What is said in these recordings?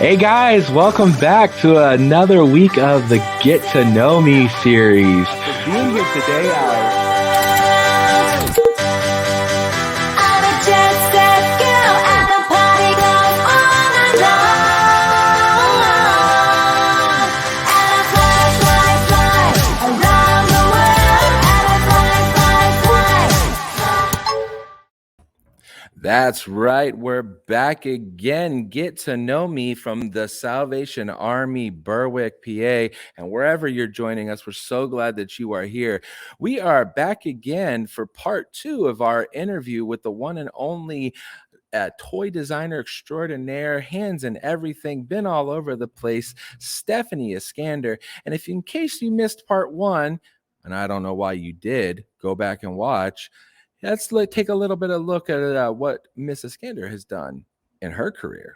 Hey guys, welcome back to another week of the Get to Know Me series. For being here today, That's right. We're back again. Get to know me from the Salvation Army, Berwick, PA, and wherever you're joining us. We're so glad that you are here. We are back again for part 2 of our interview with the one and only toy designer extraordinaire, hands in everything, been all over the place, Stefanie Eskander. And if in case you missed part 1, and I don't know why you did, go back and watch. Let's take a little bit of a look at what Miss Eskander has done in her career.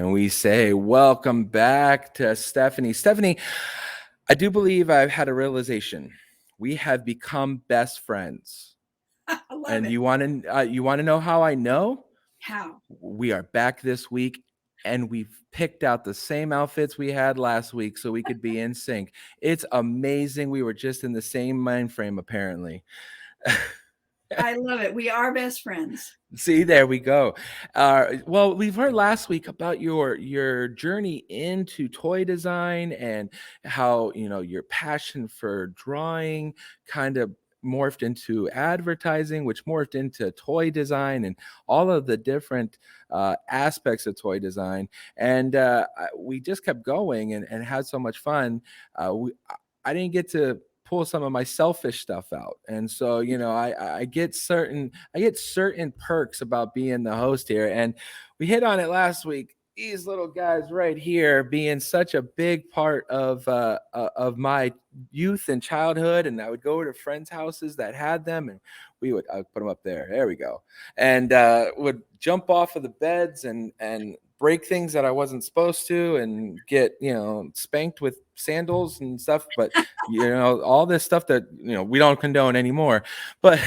We say welcome back to Stefanie. Stefanie, I do believe I've had a realization. We have become best friends. I love and it. you want to know how I know? How? We are back this week, and we've picked out the same outfits we had last week so we could be in sync. It's amazing. We were just in the same mind frame, apparently. I love it. We are best friends. See, there we go. Well, we've heard last week about your journey into toy design and how, your passion for drawing kind of morphed into advertising, which morphed into toy design and all of the different aspects of toy design. And we just kept going and had so much fun. I didn't get to pull some of my selfish stuff out, and so I get certain perks about being the host here, and we hit on it last week. These little guys right here being such a big part of my youth and childhood, and I would go to friends' houses that had them, and I would put them up there. There we go, and would jump off of the beds and break things that I wasn't supposed to, and get spanked with sandals and stuff. But all this stuff that we don't condone anymore. But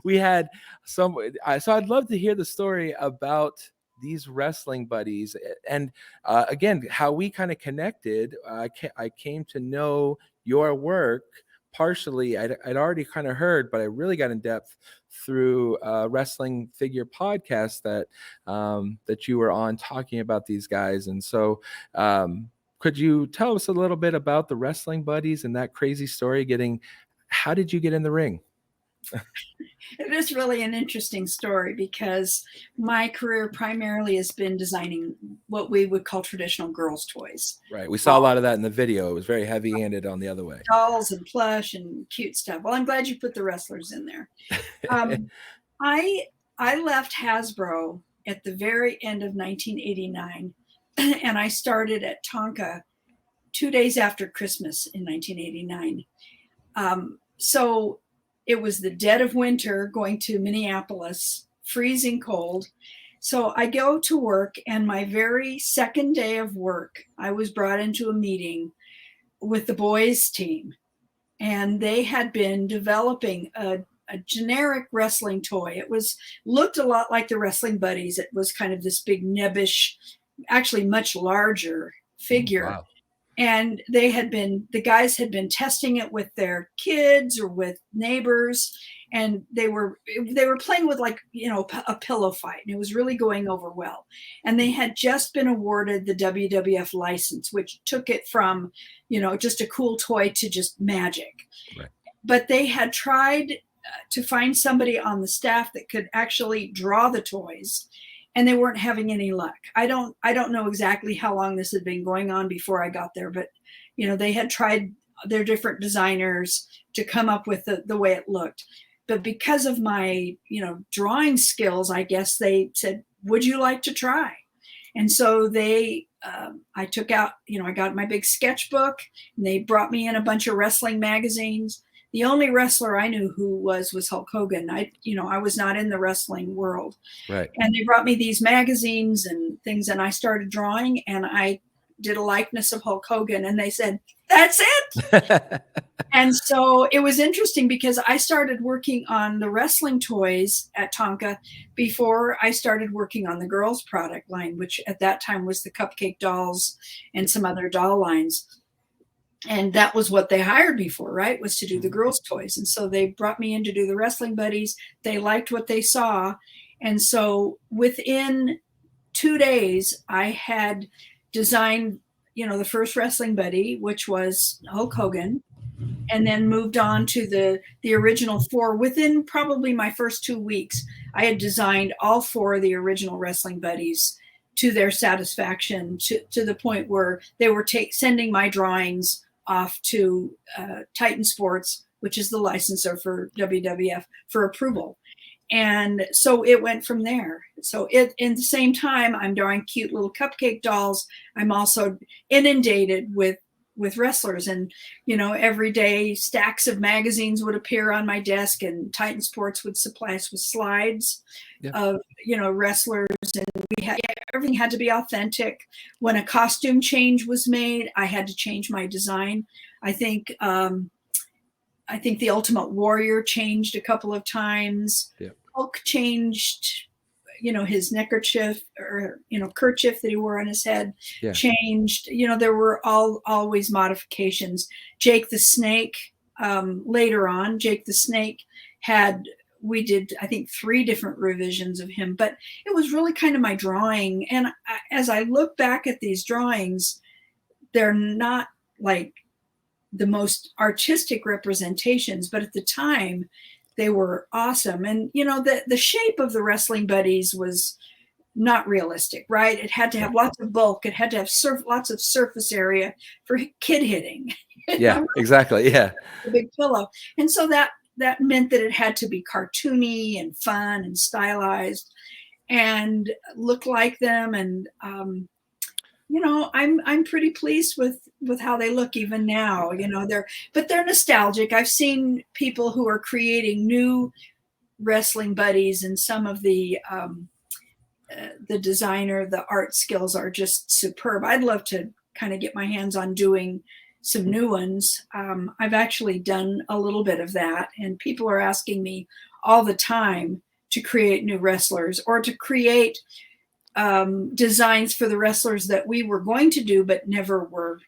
we had some. So I'd love to hear the story about these wrestling buddies, and again, how we kind of connected. I came to know your work partially. I'd already kind of heard, but I really got in depth through a wrestling figure podcast that you were on, talking about these guys. And so could you tell us a little bit about the wrestling buddies and that crazy story? How did you get in the ring? It is really an interesting story because my career primarily has been designing what we would call traditional girls' toys. Right. We saw a lot of that in the video. It was very heavy-handed on the other way. Dolls and plush and cute stuff. Well, I'm glad you put the wrestlers in there. I left Hasbro at the very end of 1989, and I started at Tonka 2 days after Christmas in 1989. So it was the dead of winter, going to Minneapolis, freezing cold. So I go to work, and my very second day of work, I was brought into a meeting with the boys team, and they had been developing a generic wrestling toy. It looked a lot like the Wrestling Buddies. It was kind of this big nebbish, actually much larger figure. Wow. And the guys had been testing it with their kids or with neighbors, and they were playing with a pillow fight, and it was really going over well. And they had just been awarded the WWF license, which took it from, just a cool toy to just magic. Right. But they had tried to find somebody on the staff that could actually draw the toys, and they weren't having any luck. I don't know exactly how long this had been going on before I got there, but they had tried their different designers to come up with the way it looked. But because of my drawing skills, I guess they said, would you like to try? And so I took out, I got my big sketchbook, and they brought me in a bunch of wrestling magazines. The only wrestler I knew who was Hulk Hogan. I was not in the wrestling world. Right. And they brought me these magazines and things, and I started drawing, and I did a likeness of Hulk Hogan, and they said, that's it. And so it was interesting because I started working on the wrestling toys at Tonka before I started working on the girls' product line, which at that time was the Cupcake dolls and some other doll lines. And that was what they hired me for, right? Was to do the girls' toys. And so they brought me in to do the wrestling buddies. They liked what they saw. And so within 2 days, I had designed, the first wrestling buddy, which was Hulk Hogan, and then moved on to the original 4. Within probably my first 2 weeks, I had designed all 4 of the original wrestling buddies to their satisfaction, to the point where they were sending my drawings off to Titan Sports, which is the licensor for WWF, for approval. And so it went from there. So in the same time, I'm drawing cute little cupcake dolls. I'm also inundated with wrestlers, and every day stacks of magazines would appear on my desk, and Titan Sports would supply us with slides of wrestlers, and everything had to be authentic. When a costume change was made, I had to change my design. I think the Ultimate Warrior changed a couple of times. Hulk changed, his neckerchief or, kerchief that he wore on his head changed. There were always modifications. Jake the Snake, later on, Jake the Snake we did, I think, 3 different revisions of him, but it was really kind of my drawing. And as I look back at these drawings, they're not like the most artistic representations, but at the time they were awesome. And the shape of the wrestling buddies was not realistic, right? It had to have lots of bulk. It had to have lots of surface area for kid hitting. Yeah, exactly. Yeah. A big pillow. And so that meant that it had to be cartoony and fun and stylized and look like them. And I'm pretty pleased with how they look even now. They're nostalgic. I've seen people who are creating new wrestling buddies, and some of the art skills are just superb. I'd love to kind of get my hands on doing some new ones. I've actually done a little bit of that, and people are asking me all the time to create new wrestlers or to create designs for the wrestlers that we were going to do but never were,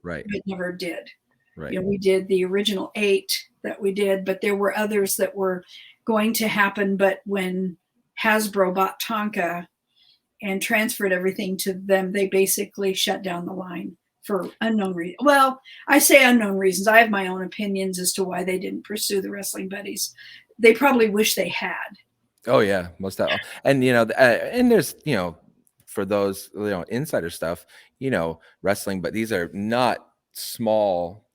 right, but never did. Right. We did the original 8 that we did, but there were others that were going to happen. But when Hasbro bought Tonka and transferred everything to them, they basically shut down the line for unknown reasons. Well, I say unknown reasons. I have my own opinions as to why they didn't pursue the wrestling buddies. They probably wish they had. Oh yeah, most definitely. And and there's for those insider stuff, wrestling, but these are not small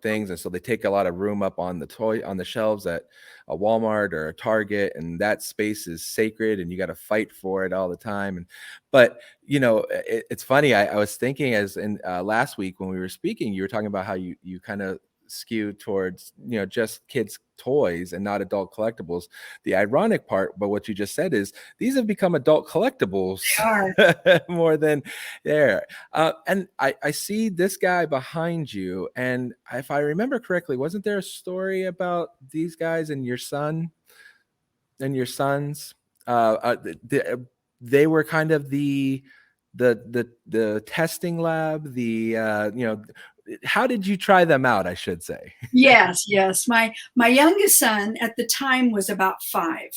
things, and so they take a lot of room up on the shelves at a Walmart or a Target, and that space is sacred, and you got to fight for it all the time. But it's funny. I was thinking as in last week when we were speaking, you were talking about how you kind of skew towards just kids toys and not adult collectibles. The ironic part but what you just said is these have become adult collectibles more than there. And I see this guy behind you, and if I remember correctly, wasn't there a story about these guys and your son and your sons? They were kind of the testing lab, how did you try them out, I should say? Yes. My youngest son at the time was about 5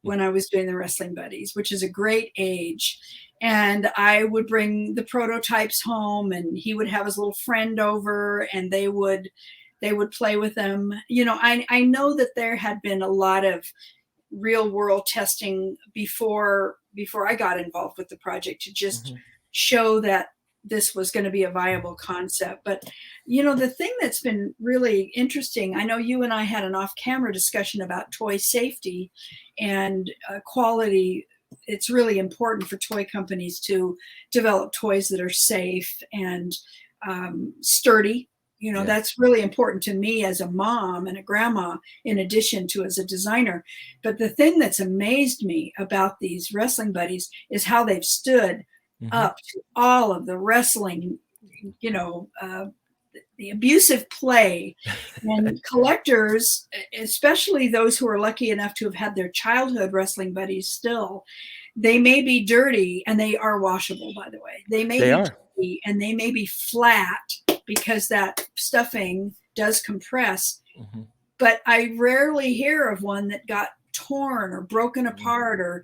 when I was doing the wrestling buddies, which is a great age. And I would bring the prototypes home, and he would have his little friend over, and they would They would play with them. I know that there had been a lot of real world testing before I got involved with the project to just Mhm. show that this was going to be a viable concept. But the thing that's been really interesting, I know you and I had an off-camera discussion about toy safety and quality. It's really important for toy companies to develop toys that are safe and sturdy. Yes. That's really important to me as a mom and a grandma, in addition to as a designer. But the thing that's amazed me about these wrestling buddies is how they've stood Mhm. up to all of the wrestling, you know, uh, the abusive play. And collectors, especially those who are lucky enough to have had their childhood wrestling buddies still, they may be dirty and they are washable, by the way. They may They be are. dirty and they may be flat because that stuffing does compress, Mhm. but I rarely hear of one that got torn or broken Mhm. apart, or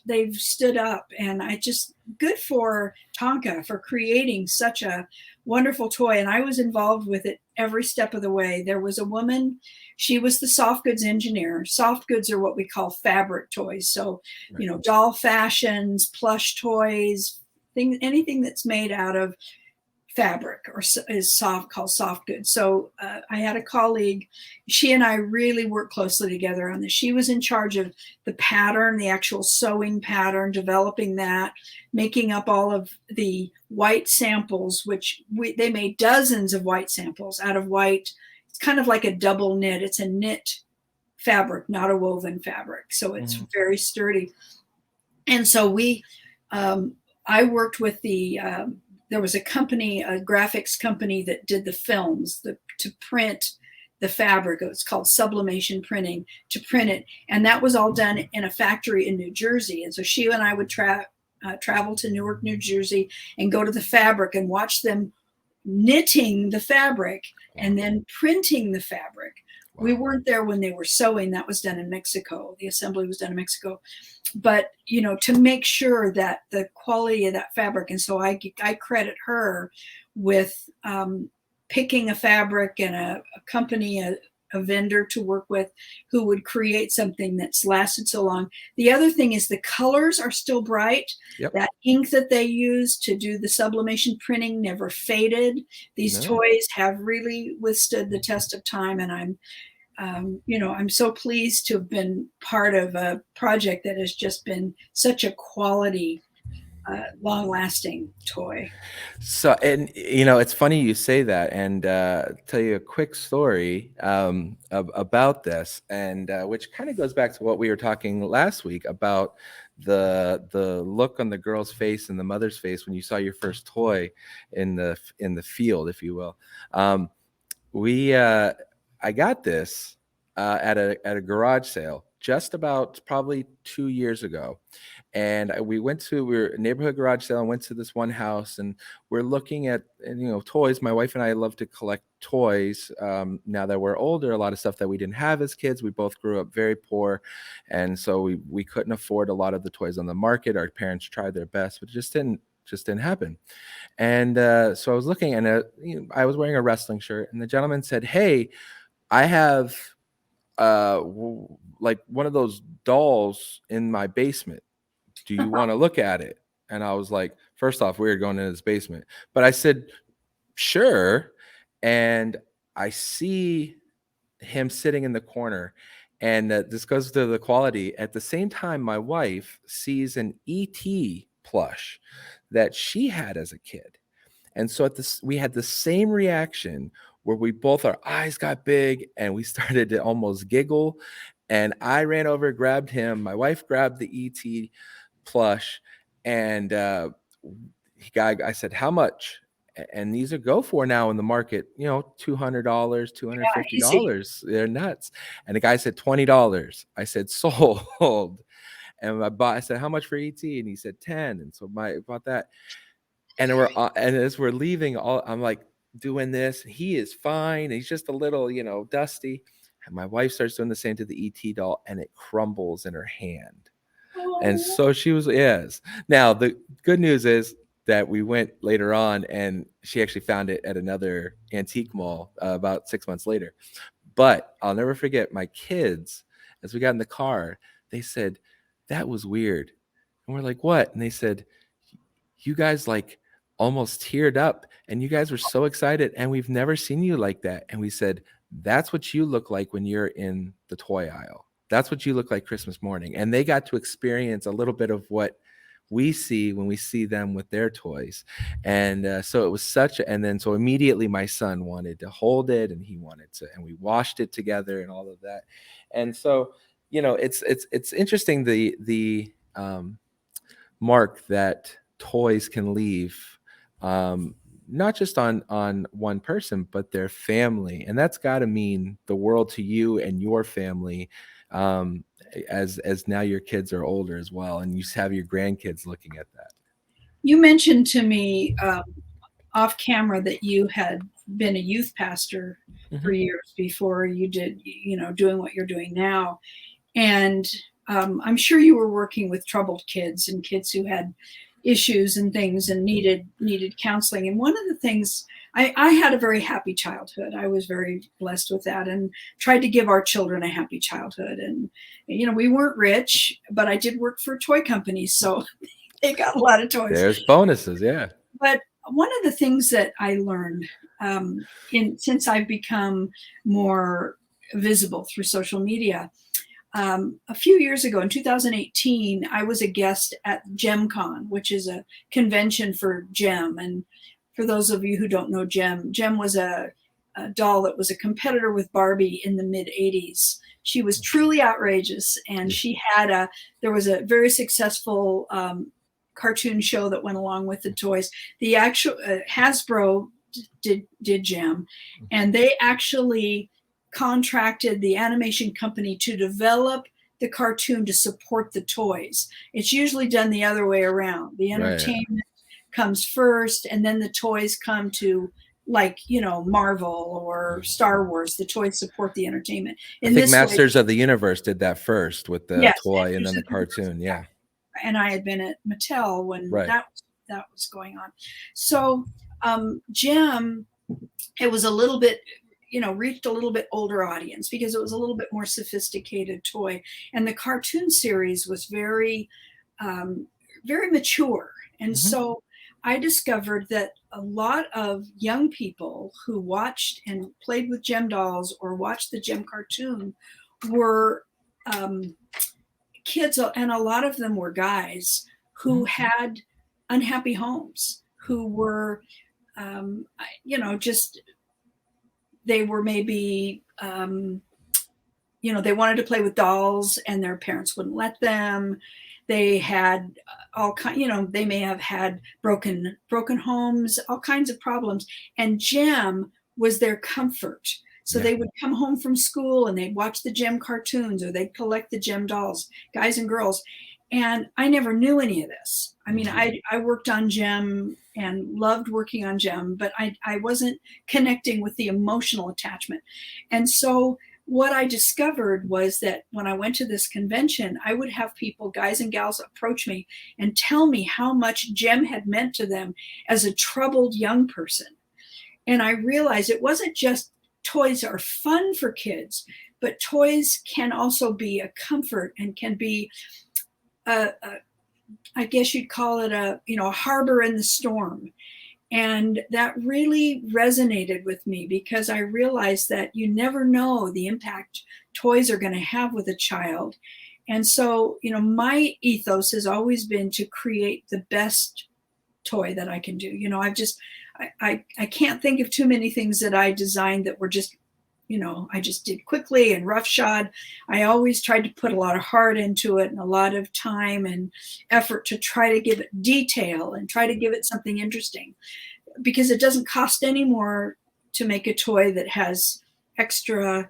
they've stood up. And I just, good for Tonka for creating such a wonderful toy. And I was involved with it every step of the way. There was a woman, she was the soft goods engineer. Soft goods are what we call fabric toys. So Right. doll fashions, plush toys, things, anything that's made out of fabric or is soft, called soft goods. So I had a colleague, she and I really worked closely together on this. She was in charge of the pattern, the actual sewing pattern, developing that, making up all of the white samples, which they made dozens of white samples out of white. It's kind of like a double knit. It's a knit fabric, not a woven fabric. So it's Mhm. very sturdy. And so I worked with there was a company, a graphics company that did the films to print the fabric. It was called sublimation printing, to print it. And that was all done in a factory in New Jersey. And so she and I would travel to Newark, New Jersey, and go to the fabric and watch them knitting the fabric Wow. and then printing the fabric. We Wow. weren't there when they were sewing. That was done in Mexico. The assembly was done in Mexico. But to make sure that the quality of that fabric, and so I credit her with picking a fabric and a company, a vendor to work with who would create something that's lasted so long. The other thing is the colors are still bright. Yep. That ink that they used to do the sublimation printing never faded. These No. toys have really withstood the test of time, and I'm so pleased to have been part of a project that has just been such a quality, long-lasting toy. So, and it's funny you say that, and tell you a quick story about this, and which kind of goes back to what we were talking last week about the look on the girl's face and the mother's face when you saw your first toy in the field, if you will. Um, we I got this at a garage sale just about probably 2 years ago, and we were a neighborhood garage sale and went to this one house, and we're looking at, and, toys. My wife and I love to collect toys. Now that we're older, a lot of stuff that we didn't have as kids. We both grew up very poor, and so we couldn't afford a lot of the toys on the market. Our parents tried their best, but it just didn't happen. And so I was looking, and I was wearing a wrestling shirt, and the gentleman said, "Hey, I have like one of those dolls in my basement. Do you want to look at it?" And I was like, first off, we were going in his basement, but I said, sure. And I see him sitting in the corner, and this goes to the quality. At the same time, my wife sees an ET plush that she had as a kid, and so we had the same reaction where we both, our eyes got big and we started to almost giggle. And I ran over, grabbed him. My wife grabbed the ET plush, and I said, "How much?" And these are go for now in the market, $200, two hundred Yeah, fifty easy. dollars. They're nuts. And the guy said $20. I said, sold. And I said, "How much for ET?" And he said 10. And so I bought that. And as we're leaving, I'm like doing this. He is fine. He's just a little, dusty. And my wife starts doing the same to the ET doll, and it crumbles in her hand. And Oh, so she was, yes. Now the good news is that we went later on, and she actually found it at another antique mall about 6 months later. But I'll never forget my kids, as we got in the car, they said, "That was weird." And we're like, "What?" And they said, "You guys like almost teared up and you guys were so excited and we've never seen you like that." And we said, "That's what you look like when you're in the toy aisle. That's what you look like Christmas morning." And they got to experience a little bit of what we see when we see them with their toys. And so it was such a, and then so immediately my son wanted to hold it and he wanted to, and we washed it together and all of that. And so, it's interesting, the mark that toys can leave, um, not just on one person, but their family, and that's got to mean the world to you and your family, um, as now your kids are older as well, and you have your grandkids looking at that. You mentioned to me off camera that you had been a youth pastor for Hmm. years before you did, doing what you're doing now. And I'm sure you were working with troubled kids and kids who had issues and things and needed counseling. And one of the things, I had a very happy childhood. I was very blessed with that and tried to give our children a happy childhood. And we weren't rich, but I did work for toy companies, so they got a lot of toys. There's bonuses, yeah. But one of the things that I learned since I've become more visible through social media, a few years ago in 2018, I was a guest at GemCon, which is a convention for Gem. And for those of you who don't know Gem was a doll that was a competitor with Barbie in the mid 80s. She was truly outrageous, and there was a very successful cartoon show that went along with the toys. The actual Hasbro did Gem, and they actually contracted the animation company to develop the cartoon to support the toys. It's usually done the other way around. The Right. entertainment comes first, and then the toys come to, like, Marvel or Star Wars. The toys support the entertainment. I In think this way, Masters of the Universe did that first with the yes, toy and then Masters the of the Universe, cartoon. Yeah. and I had been at Mattel when Right. that was going on. So Gem, it was a little bit, reached a little bit older audience because it was a little bit more sophisticated toy, and the cartoon series was very mature. And Hmm. so I discovered that a lot of young people who watched and played with Gem dolls or watched the Gem cartoon were um, kids, and a lot of them were guys who Hmm. had unhappy homes, who were, just they were maybe, they wanted to play with dolls and their parents wouldn't let them. They had all kind, they may have had broken homes, all kinds of problems. And Gem was their comfort. So Yeah. they would come home from school and they'd watch the Gem cartoons or they'd collect the Gem dolls, guys and girls. And I never knew any of this. I mean, Hmm. I worked on Gem and loved working on Gem, but I wasn't connecting with the emotional attachment. And so what I discovered was that when I went to this convention, I would have people, guys and gals, approach me and tell me how much Gem had meant to them as a troubled young person. And I realized it wasn't just toys are fun for kids, but toys can also be a comfort and can be I guess you'd call it a harbor in the storm. And that really resonated with me because I realized that you never know the impact toys are going to have with a child. And so, my ethos has always been to create the best toy that I can do. I can't think of too many things that I designed that were just, I just did quickly and roughshod. I always tried to put a lot of heart into it and a lot of time and effort to try to give it detail and try to give it something interesting, because it doesn't cost any more to make a toy that has extra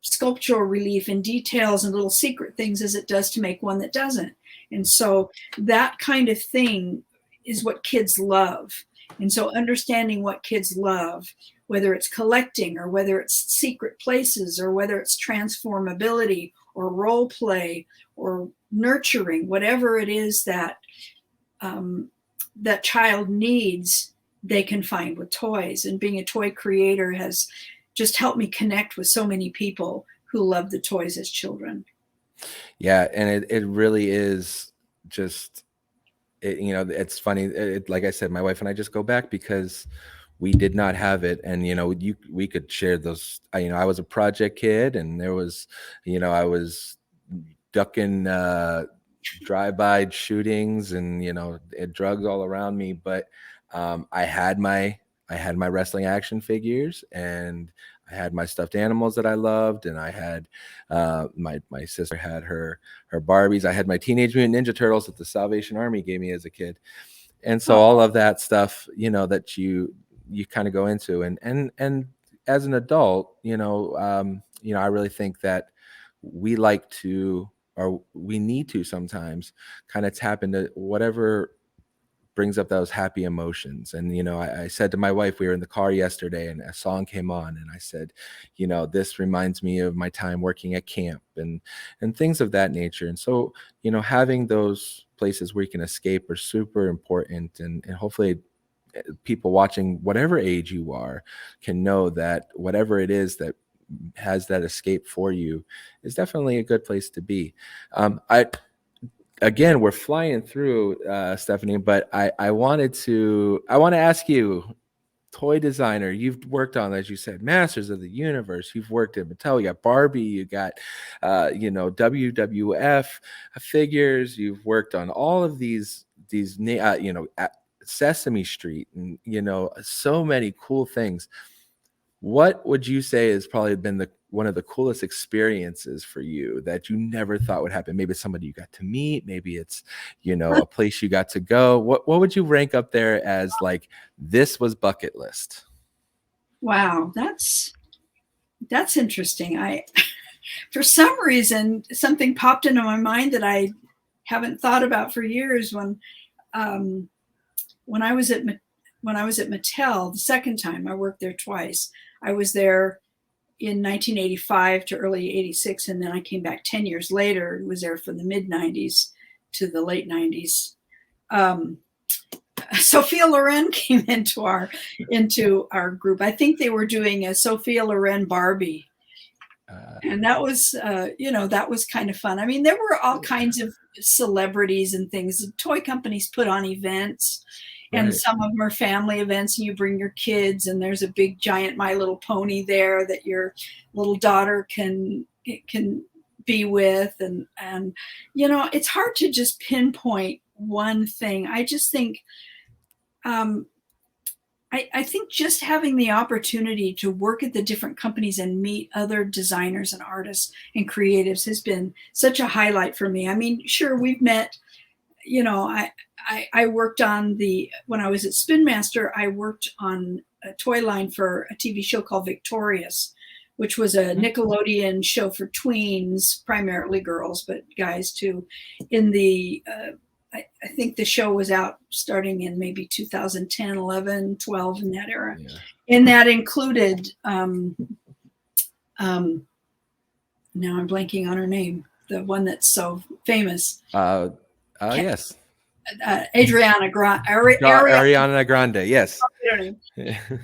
sculptural relief and details and little secret things as it does to make one that doesn't. And so that kind of thing is what kids love. And so understanding what kids love, whether it's collecting or whether it's secret places or whether it's transformability or role play or nurturing, whatever it is that um, that child needs, they can find with toys. And being a toy creator has just helped me connect with so many people who love the toys as children. Yeah, and it really is just it's funny. Like I said, my wife and I just go back because we did not have it, and we could share those. I was a project kid, and there was, I was ducking drive-by shootings and drugs all around me, but I had my wrestling action figures, and I had my stuffed animals that I loved, and I had my sister had her Barbies. I had my Teenage Mutant Ninja Turtles that the Salvation Army gave me as a kid, and so all Oh, of that stuff, that you kind of go into, and as an adult, I really think that we like to, or we need to sometimes kind of tap into whatever brings up those happy emotions. And I said to my wife, we were in the car yesterday and a song came on, and I said, this reminds me of my time working at camp, and things of that nature. And so having those places where you can escape are super important, and hopefully people watching, whatever age you are, can know that whatever it is that has that escape for you is definitely a good place to be. I Again, we're flying through, Stefanie, but I want to ask you, toy designer, you've worked on, as you said, Masters of the Universe, you've worked at Mattel, you got Barbie, you got WWF figures, you've worked on all of at Sesame Street, and so many cool things. What would you say has probably been one of the coolest experiences for you that you never thought would happen? Maybe it's somebody you got to meet, maybe it's, a place you got to go. What would you rank up there as, like, this was bucket list? wow, that's interesting. I For some reason, something popped into my mind that I haven't thought about for years. Um, when I was at Mattel the second time, I worked there twice. I was there in 1985 to early 86, and then I came back 10 years later. Was there from the mid 90s to the late 90s. Um, Sophia Loren came into our group. I think they were doing a Sophia Loren Barbie, and that was that was kind of fun. I mean, there were all kinds of celebrities and things. Toy companies put on events, and Right. some of them are family events, and you bring your kids, and there's a big giant My Little Pony there that your little daughter can be with. And it's hard to just pinpoint one thing. I just think um, I think just having the opportunity to work at the different companies and meet other designers and artists and creatives has been such a highlight for me. I mean, sure, we've met, I worked when I was at Spin Master, I worked on a toy line for a TV show called Victorious, which was a Nickelodeon show for tweens, primarily girls, but guys too. In the I think the show was out starting in maybe 2010, 11, 12, in that era. Yeah. And that included, now I'm blanking on her name, the one that's so famous, Yes. Adriana Grande. Ariana Grande. Yes.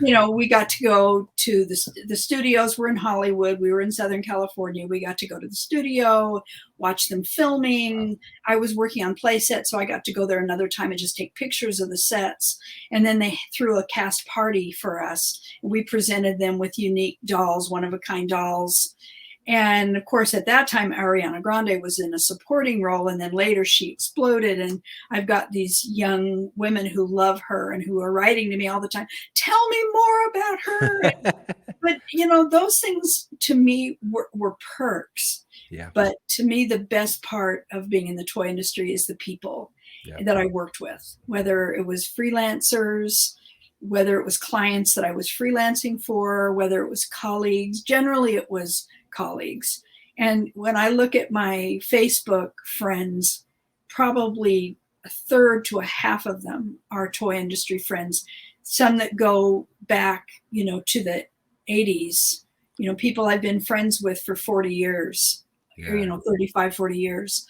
We got to go to the studios. We're in Hollywood. We were in Southern California. We got to go to the studio, watch them filming. I was working on play sets, so I got to go there another time and just take pictures of the sets. And then they threw a cast party for us. We presented them with unique dolls, one-of-a-kind dolls. And of course, at that time, Ariana Grande was in a supporting role, and then later she exploded. And I've got these young women who love her and who are writing to me all the time, tell me more about her. But, those things to me were perks. Yeah. But to me, the best part of being in the toy industry is the people that I worked with, whether it was freelancers, whether it was clients that I was freelancing for, whether it was colleagues. Generally, it was colleagues. And when I look at my Facebook friends, probably a third to a half of them are toy industry friends. Some that go back, to the 80s, people I've been friends with for 40 years, or, 35, 40 years.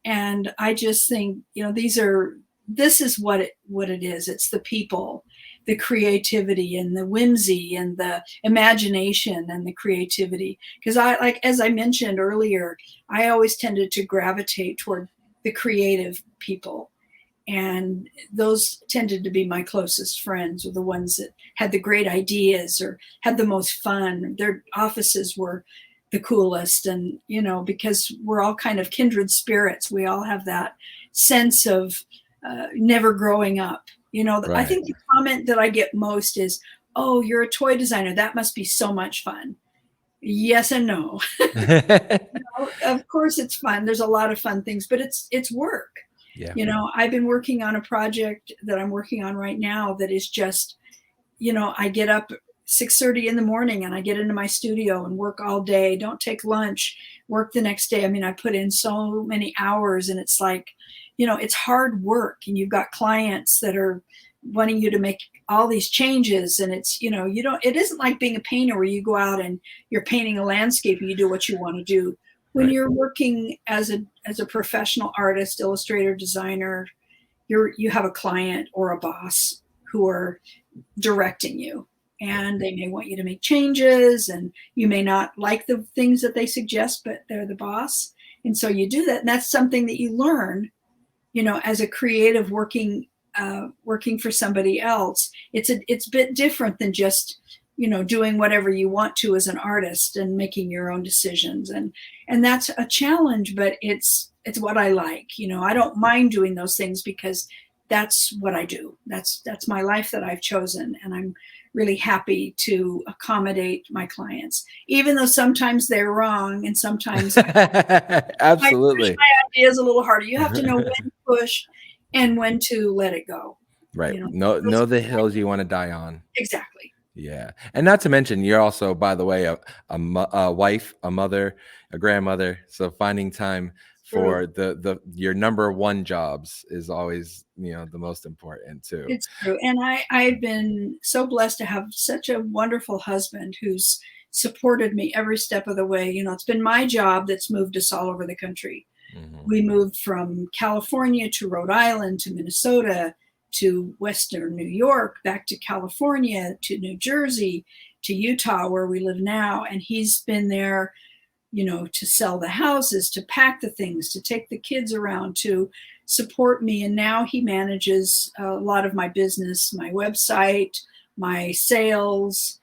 And I just think, these are this is what it is. It's the people, the creativity and the whimsy and the imagination and the creativity. Because like as I mentioned earlier, I always tended to gravitate toward the creative people, and those tended to be my closest friends, or the ones that had the great ideas or had the most fun. Their offices were the coolest, and because we're all kind of kindred spirits, we all have that sense of never growing up. I Right. think the comment that I get most is, "Oh, you're a toy designer, that must be so much fun." Yes and no. Of course it's fun. There's a lot of fun things, but it's work. Yeah. I've been working on a project that I'm working on right now that is just, I get up 6:30 in the morning and I get into my studio and work all day, don't take lunch, work the next day. I mean, I put in so many hours, and it's like, it's hard work, and you've got clients that are wanting you to make all these changes, and it's, it isn't like being a painter where you go out and you're painting a landscape and you do what you want to do. When Right. you're working as a professional artist, illustrator, designer, you have a client or a boss who are directing you, Right. and they may want you to make changes, and you may not like the things that they suggest, but they're the boss, and so you do that, and that's something that you learn, as a creative working for somebody else. It's a bit different than just doing whatever you want to as an artist and making your own decisions, and that's a challenge, but it's what I like. I don't mind doing those things because that's what I do. That's my life that I've chosen, and I'm really happy to accommodate my clients, even though sometimes they're wrong, and sometimes I push Absolutely. my ideas a little harder. You have to know when to push and when to let it go. Right. Those Know the hills you wanna die on. exactly. Yeah, and not to mention, you're also, by the way, a wife, a mother, a grandmother, so finding time True. for the your number 1 jobs is always, the most important too. It's true. And I've been so blessed to have such a wonderful husband who's supported me every step of the way. It's been my job that's moved us all over the country. Mhm. We moved from California to Rhode Island to Minnesota to Western New York, back to California to New Jersey to Utah, where we live now. And he's been there, to sell the houses, to pack the things, to take the kids around, to support me. And now he manages a lot of my business, my website, my sales,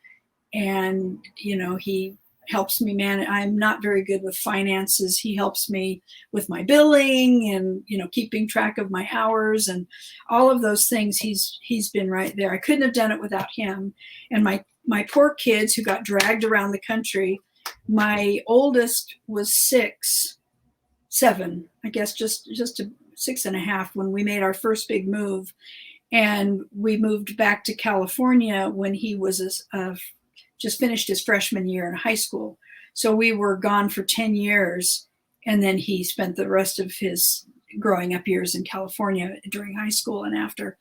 and he helps me manage. I'm not very good with finances. He helps me with my billing and keeping track of my hours and all of those things. He's been right there. I couldn't have done it without him. And my poor kids who got dragged around the country. My oldest was 7, I guess, just 6.5 when we made our first big move, and we moved back to California when he was just finished his freshman year in high school. So we were gone for 10 years, and then he spent the rest of his growing up years in California during high school and after.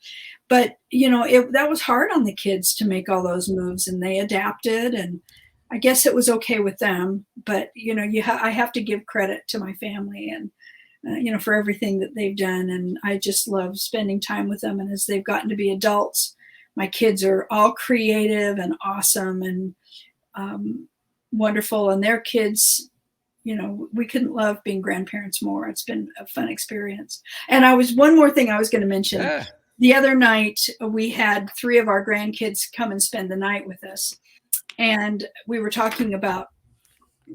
But that was hard on the kids to make all those moves, and they adapted, and I guess it was okay with them. But I have to give credit to my family, and for everything that they've done. And I just love spending time with them. And as they've gotten to be adults, my kids are all creative and awesome and um, wonderful. And their kids, we couldn't love being grandparents more. It's been a fun experience. And one more thing I was going to mention. Yeah. The other night, we had 3 of our grandkids come and spend the night with us. And we were talking about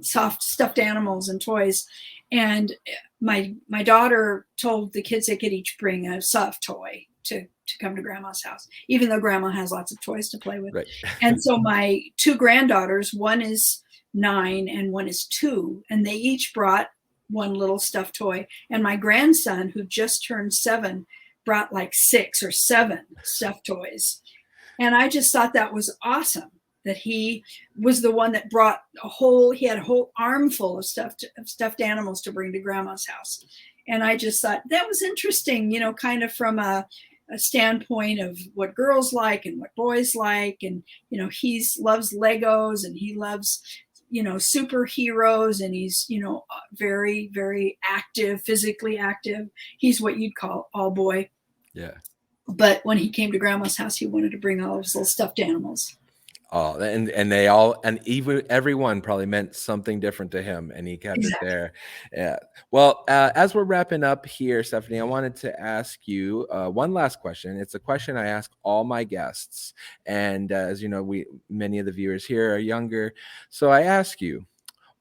soft stuffed animals and toys. And my daughter told the kids they could each bring a soft toy to come to grandma's house, even though grandma has lots of toys to play with. Right. And so my 2 granddaughters, one is 9 and one is 2, and they each brought one little stuffed toy. And my grandson, who just turned 7, brought like 6 or 7 stuffed toys. And I just thought that was awesome that he was the one that brought he had a whole armful of stuffed animals to bring to grandma's house. And I just thought that was interesting, kind of from a standpoint of what girls like and what boys like. And, he loves Legos, and he loves, superheroes, and he's, very, very active, physically active. He's what you'd call all boy Yeah. But when he came to grandma's house, he wanted to bring all of his little stuffed animals. Oh, and they all, and even everyone probably meant something different to him, and he kept it Exactly. there. Yeah. Well, as we're wrapping up here, Stephanie, I wanted to ask you one last question. It's a question I ask all my guests, and as you know, we many of the viewers here are younger, so I ask you,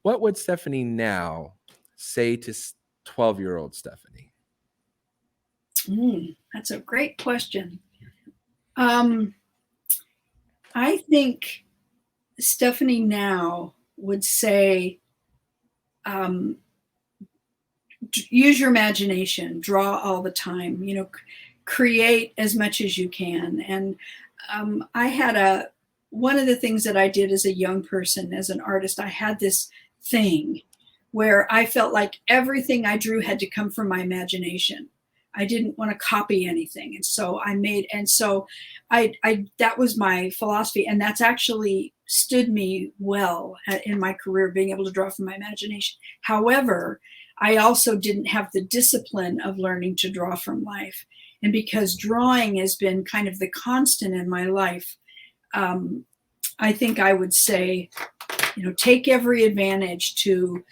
what would Stephanie now say to 12-year-old Stephanie? That's a great question. Um, I think Stephanie now would say, um, use your imagination, draw all the time, create as much as you can. And I had one of the things that I did as a young person, as an artist, I had this thing where I felt like everything I drew had to come from my imagination. I didn't want to copy anything. And so that was my philosophy. And that's actually stood me well in my career, being able to draw from my imagination. However, I also didn't have the discipline of learning to draw from life. And because drawing has been kind of the constant in my life, um, I think I would say, take every advantage to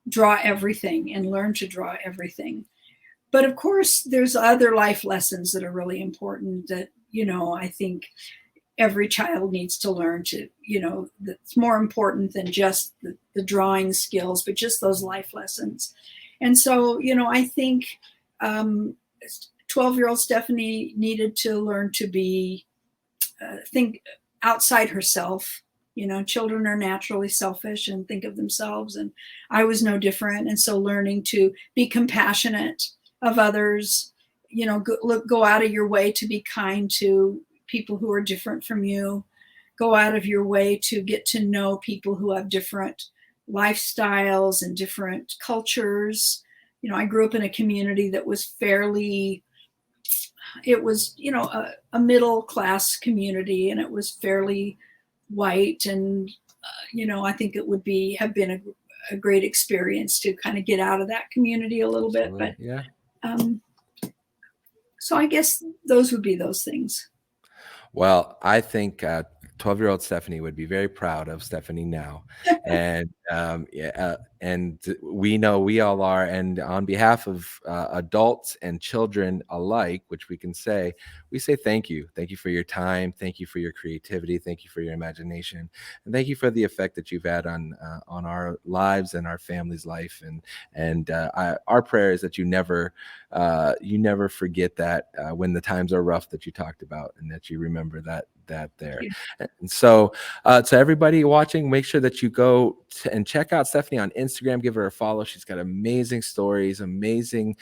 draw everything and learn to draw everything. But of course, there's other life lessons that are really important that, I think every child needs to learn to, that's more important than just the drawing skills, but just those life lessons. And so, I think 12-year-old Stephanie needed to learn to think outside herself. Children are naturally selfish and think of themselves, and I was no different. And so learning to be compassionate of others, go out of your way to be kind to people who are different from you, go out of your way to get to know people who have different lifestyles and different cultures. I grew up in a community that was fairly, it was, a middle class community, and it was fairly white. And, I think it would have been a great experience to kind of get out of that community a little bit. Absolutely. But Yeah. um, so I guess those would be those things. Well, I think 12-year-old Stephanie would be very proud of Stephanie now. And yeah, and we know we all are. And on behalf of adults and children alike, which we say thank you. Thank you for your time. Thank you for your creativity. Thank you for your imagination. And thank you for the effect that you've had on our lives and our family's life. And our prayer is that you never forget that when the times are rough that you talked about, and that you remember that there. And so to everybody watching, make sure that you go and check out Stephanie on Instagram. Give her a follow. She's got amazing stories, amazing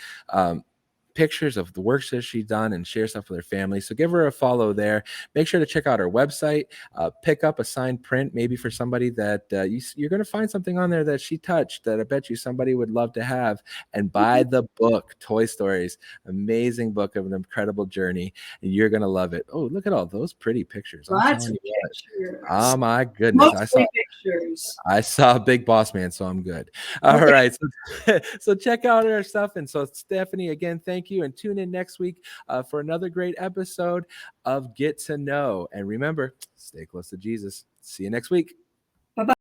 pictures of the works that she's done, and share stuff with her family. So give her a follow there. Make sure to check out her website. Pick up a signed print, maybe for somebody that you're going to find something on there that she touched that I bet you somebody would love to have. And buy the book, Toy Stories, amazing book of an incredible journey, and you're going to love it. Oh, look at all those pretty pictures. I'm Lots telling of you what. pictures, Oh my goodness. mostly pictures. I saw Big Boss Man, so I'm good. All Okay. right. So check out our stuff. And so, Stephanie, again, thank you. And tune in next week for another great episode of Get to Know. And remember, stay close to Jesus. See you next week. Bye bye.